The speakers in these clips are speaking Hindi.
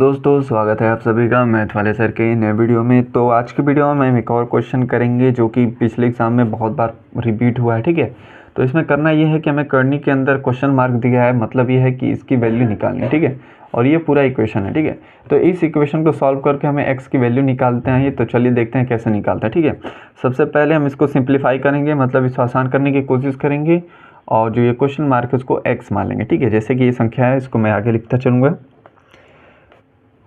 दोस्तों स्वागत है आप सभी का मैथ वाले सर के नए वीडियो में। तो आज की वीडियो में हम एक और क्वेश्चन करेंगे जो कि पिछले एग्जाम में बहुत बार रिपीट हुआ है। ठीक है, तो इसमें करना ये है कि हमें करनी के अंदर क्वेश्चन मार्क दिया है, मतलब ये है कि इसकी वैल्यू निकालनी है। ठीक है, और ये पूरा इक्वेशन है। ठीक है, तो इस इक्वेशन को सॉल्व करके हमें एक्स की वैल्यू निकालते हैं। तो चलिए देखते हैं कैसे निकालते हैं। ठीक है, सबसे पहले हम इसको सिंप्लीफाई करेंगे, मतलब इसको आसान करने की कोशिश करेंगे और जो ये क्वेश्चन मार्क है उसको एक्स मान लेंगे। ठीक है, जैसे कि ये संख्या है इसको मैं आगे लिखता चलूँगा।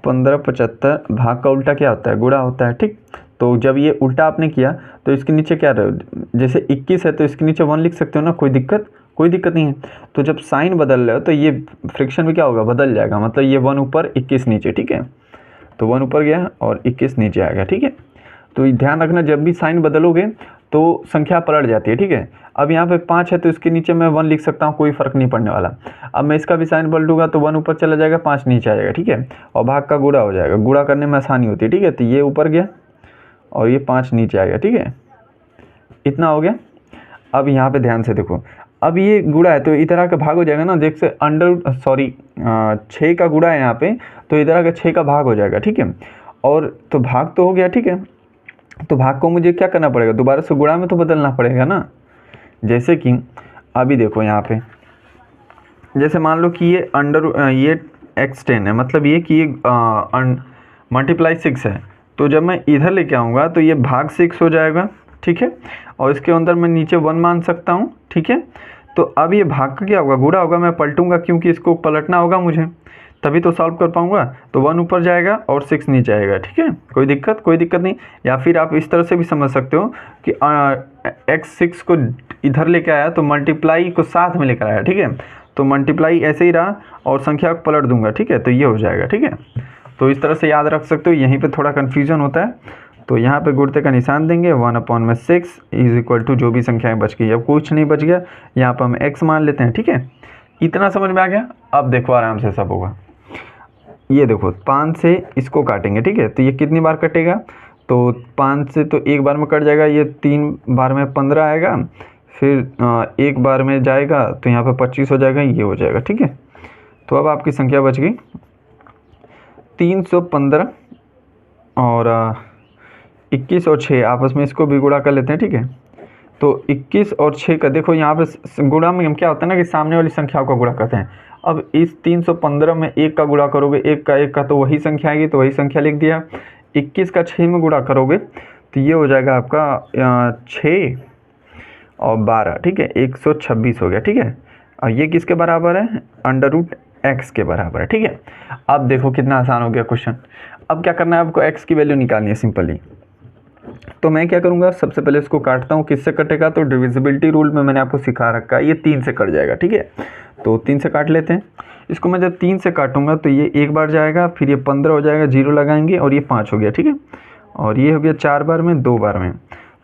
1575 भाग का उल्टा क्या होता है? गुणा होता है। ठीक, तो जब ये उल्टा आपने किया तो इसके नीचे क्या रहे, जैसे 21 है तो इसके नीचे 1 लिख सकते हो ना, कोई दिक्कत नहीं है। तो जब साइन बदल रहे हो तो ये फ्रिक्शन में क्या होगा, बदल जाएगा, मतलब ये 1 ऊपर 21 नीचे। ठीक है, तो 1 ऊपर गया और 21 नीचे आएगा। ठीक है, तो ध्यान रखना जब भी साइन बदलोगे तो संख्या पलट जाती है। ठीक है, अब यहाँ पे 5 है तो इसके नीचे मैं 1 लिख सकता हूँ, कोई फ़र्क नहीं पड़ने वाला। अब मैं इसका भी साइन पलटूंगा तो 1 ऊपर चला जाएगा, 5 नीचे आ जाएगा। ठीक है, और भाग का गुणा हो जाएगा, गुणा करने में आसानी होती है। ठीक है, तो ये ऊपर गया और ये 5 नीचे आ गया। ठीक है, इतना हो गया। अब यहाँ पे ध्यान से देखो, अब ये गुणा है तो इधर आके भाग हो जाएगा ना, जैसे 6 का गुणा है यहाँ पे, तो इधर आके 6 का भाग हो जाएगा। ठीक है, और तो भाग तो हो गया। ठीक है, तो भाग को मुझे क्या करना पड़ेगा, दोबारा से गुणा में तो बदलना पड़ेगा ना। जैसे कि अभी देखो यहाँ पे, जैसे मान लो कि ये x10 है, मतलब ये कि ये मल्टीप्लाई 6 है, तो जब मैं इधर लेके आऊँगा तो ये भाग 6 हो जाएगा। ठीक है, और इसके अंदर मैं नीचे 1 मान सकता हूँ। ठीक है, तो अब ये भाग का क्या होगा, गुणा होगा, मैं पलटूंगा क्योंकि इसको पलटना होगा मुझे, तभी तो सॉल्व कर पाऊंगा। तो 1 ऊपर जाएगा और 6 नीचे आएगा। ठीक है, कोई दिक्कत नहीं। या फिर आप इस तरह से भी समझ सकते हो कि x6 को इधर लेके आया तो मल्टीप्लाई को साथ में लेकर आया। ठीक है, तो मल्टीप्लाई ऐसे ही रहा और संख्या को पलट दूंगा। ठीक है, तो ये हो जाएगा। ठीक है, तो इस तरह से याद रख सकते हो। यहीं पे थोड़ा कन्फ्यूजन होता है, तो यहाँ पे गुणते का निशान देंगे, 1/6 इज इक्वल टू जो भी संख्याएं बच गई। अब कुछ नहीं बच गया, यहाँ पर हम x मान लेते हैं। ठीक है, इतना समझ में आ गया। अब देखो आराम से सब होगा। ये देखो 5 से इसको काटेंगे। ठीक है, तो ये कितनी बार कटेगा, तो 5 से तो एक बार में कट जाएगा, ये 3 बार में 15 आएगा, फिर एक बार में जाएगा तो यहाँ पे 25 हो जाएगा, ये हो जाएगा। ठीक है, तो अब आपकी संख्या बच गई 315 और 21 और 6 आपस में इसको भी गुणा कर लेते हैं। ठीक है, तो 21 और 6 का देखो यहाँ पे गुणा में हम क्या होता है ना कि सामने वाली संख्याओं का गुणा करते हैं। अब इस 315 में 1 का गुणा करोगे, 1 का तो वही संख्या आएगी, तो वही संख्या लिख दिया। 21 का 6 में गुणा करोगे तो ये हो जाएगा आपका 6 और 12। ठीक है, 126 हो गया। ठीक है, और ये किसके बराबर है, √x के बराबर है। ठीक है, अब देखो कितना आसान हो गया क्वेश्चन। अब क्या करना है, आपको x की वैल्यू निकालनी है सिंपली। तो मैं क्या करूँगा, सबसे पहले इसको काटता हूँ। किससे कटेगा, तो डिविजिबिलिटी रूल में मैंने आपको सिखा रखा है, ये 3 से कट जाएगा। ठीक है, तो 3 से काट लेते हैं इसको। मैं जब 3 से काटूंगा तो ये एक बार जाएगा, फिर ये 15 हो जाएगा, 0 लगाएंगे और ये 5 हो गया। ठीक है, और ये हो गया 4 बार में, 2 बार में।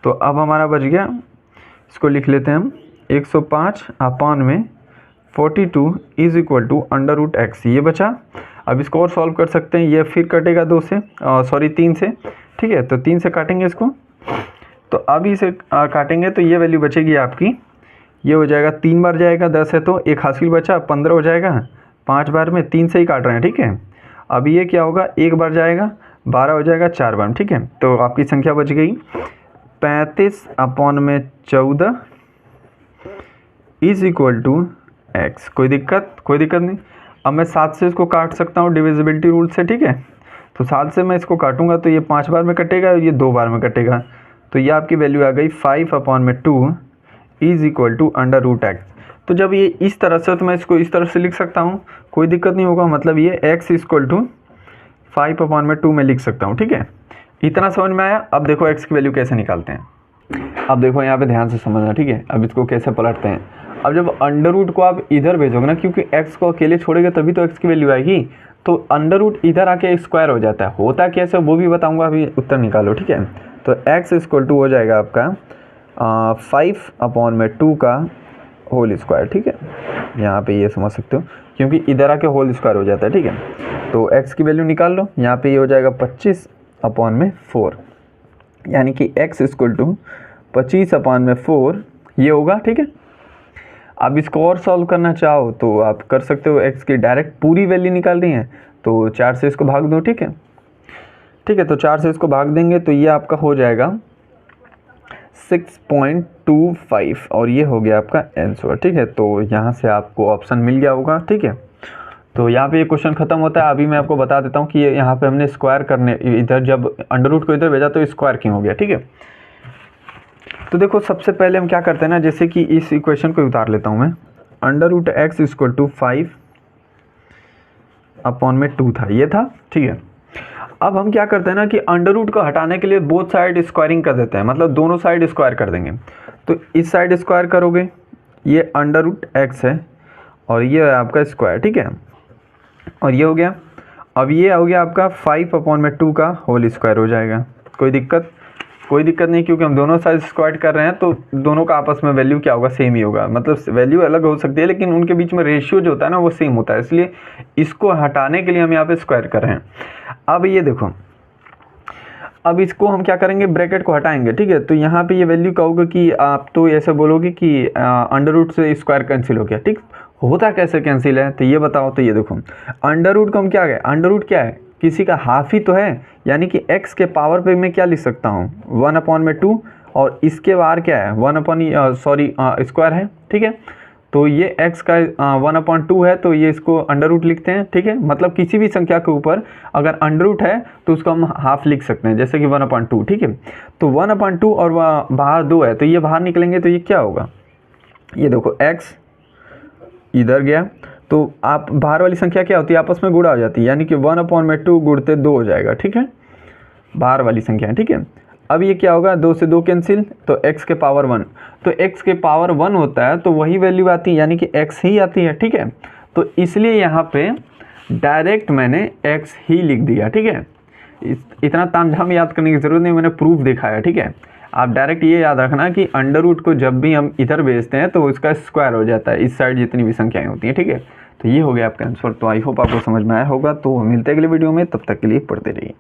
तो अब हमारा बच गया, इसको लिख लेते हैं हम, 105/42 इज इक्वल टू √x, ये बचा। अब इसको और सॉल्व कर सकते हैं, ये फिर कटेगा 3 से। ठीक है, तो 3 से काटेंगे इसको, तो अब इसे काटेंगे तो ये वैल्यू बचेगी आपकी, ये हो जाएगा 3 बार जाएगा, 10 है तो एक हासिल बचा, 15 हो जाएगा 5 बार में, 3 से ही काट रहे हैं। ठीक है, अब ये क्या होगा, एक बार जाएगा, 12 हो जाएगा 4 बार में। ठीक है, तो आपकी संख्या बच गई 35/14 इज इक्वल टू x। कोई दिक्कत नहीं। अब मैं 7 से इसको काट सकता हूँ डिविजिबिलिटी रूल से। ठीक है, तो 7 से मैं इसको काटूंगा तो ये 5 बार में कटेगा और ये 2 बार में कटेगा, तो ये आपकी वैल्यू आ गई 5/2 इज इक्वल टू √x। तो जब ये इस तरह से, तो मैं इसको इस तरह से लिख सकता हूँ, कोई दिक्कत नहीं होगा, मतलब ये x इक्वल टू 5/2 में लिख सकता हूँ। ठीक है, इतना समझ में आया। अब देखो x की वैल्यू कैसे निकालते हैं। अब देखो यहाँ पे ध्यान से समझना। ठीक है, अब इसको कैसे पलटते हैं। अब जब √ को आप इधर भेजोगे ना, क्योंकि x को अकेले छोड़ेगा तभी तो x की वैल्यू आएगी, तो √ इधर आके स्क्वायर हो जाता है। होता कैसे वो भी बताऊंगा, अभी उत्तर निकालो। ठीक है, तो x इक्वल टू हो जाएगा आपका 5/2 का होल स्क्वायर। ठीक है, यहाँ पे ये समझ सकते हो क्योंकि इधर आके होल स्क्वायर हो जाता है। ठीक है, तो x की वैल्यू निकाल लो, यहाँ पे ये हो जाएगा 25/4, यानी कि x इक्वल टू 25/4 ये होगा। ठीक है, अब इसको और सॉल्व करना चाहो तो आप कर सकते हो। x की डायरेक्ट पूरी वैल्यू निकाल दी है तो 4 से इसको भाग दो, ठीक है। ठीक है, तो 4 से इसको भाग देंगे तो ये आपका हो जाएगा 6.25 और ये हो गया आपका आंसर, ठीक है। तो यहाँ से आपको ऑप्शन मिल गया होगा, ठीक है। तो यहाँ पे ये क्वेश्चन खत्म होता है। अभी मैं आपको बता देता हूँ कि यहाँ पे हमने स्क्वायर करने, इधर जब अंडर रूट को इधर भेजा तो स्क्वायर क्यों हो गया, ठीक है। तो देखो सबसे पहले हम क्या करते हैं ना, जैसे कि इस इक्वेशन को उतार लेता हूँ मैं, under root x equal to 5/2 था, ये था, ठीक है। अब हम क्या करते हैं ना कि अंडर रूट को हटाने के लिए बोथ साइड स्क्वायरिंग कर देते हैं, मतलब दोनों साइड स्क्वायर कर देंगे। तो इस साइड स्क्वायर करोगे, ये अंडर रूट एक्स है और ये है आपका स्क्वायर, ठीक है। और ये हो गया, अब ये हो गया आपका 5/2 का होल स्क्वायर हो जाएगा। कोई दिक्कत नहीं, क्योंकि हम दोनों साइड स्क्वायर कर रहे हैं तो दोनों का आपस में वैल्यू क्या होगा, सेम ही होगा। मतलब वैल्यू अलग हो सकती है लेकिन उनके बीच में रेशियो जो होता है ना वो सेम होता है, इसलिए इसको हटाने के लिए हम यहाँ पे स्क्वायर कर रहे हैं। अब ये देखो, अब इसको हम क्या करेंगे, ब्रैकेट को हटाएंगे, ठीक है। तो यहाँ पे ये वैल्यू क्या होगा कि आप तो ऐसे बोलोगे कि अंडर रूट से स्क्वायर कैंसिल हो गया, ठीक। होता कैसे कैंसिल है तो ये बताओ। तो ये देखो, अंडर रूट को हम क्या है, अंडर रूट क्या है, किसी का हाफ ही तो है, यानी कि x के पावर पे मैं क्या लिख सकता हूँ, 1/2 और इसके बाहर क्या है, स्क्वायर है, ठीक है। तो ये x का 1/2 है तो ये इसको अंडर रूट लिखते हैं, ठीक है। मतलब किसी भी संख्या के ऊपर अगर अंडर रूट है तो उसको हम हाफ लिख सकते हैं, जैसे कि 1/2, ठीक है। तो 1/2 और बाहर 2 है तो ये बाहर निकलेंगे तो ये क्या होगा, ये देखो x इधर गया तो आप बाहर वाली संख्या क्या होती है, आपस में गुणा हो जाती है, यानी कि 1/2 गुणते 2 हो जाएगा, ठीक है, बाहर वाली संख्या, ठीक है। अब ये क्या होगा, 2 से 2 कैंसिल, तो x के पावर 1, तो x के पावर 1 होता है तो वही वैल्यू आती है, यानी कि x ही आती है, ठीक है। तो इसलिए यहाँ पे डायरेक्ट मैंने x ही लिख दिया, ठीक है। इतना तामझाम याद करने की ज़रूरत नहीं, मैंने प्रूफ दिखाया, ठीक है। आप डायरेक्ट ये याद रखना कि अंडर रूट को जब भी हम इधर भेजते हैं तो उसका स्क्वायर हो जाता है, इस साइड जितनी भी संख्याएं होती हैं, ठीक है। तो ये हो गया आपका आंसर। तो आई होप आपको समझ में आया होगा। तो मिलते हैं अगले वीडियो में, तब तक के लिए पढ़ते रहिए।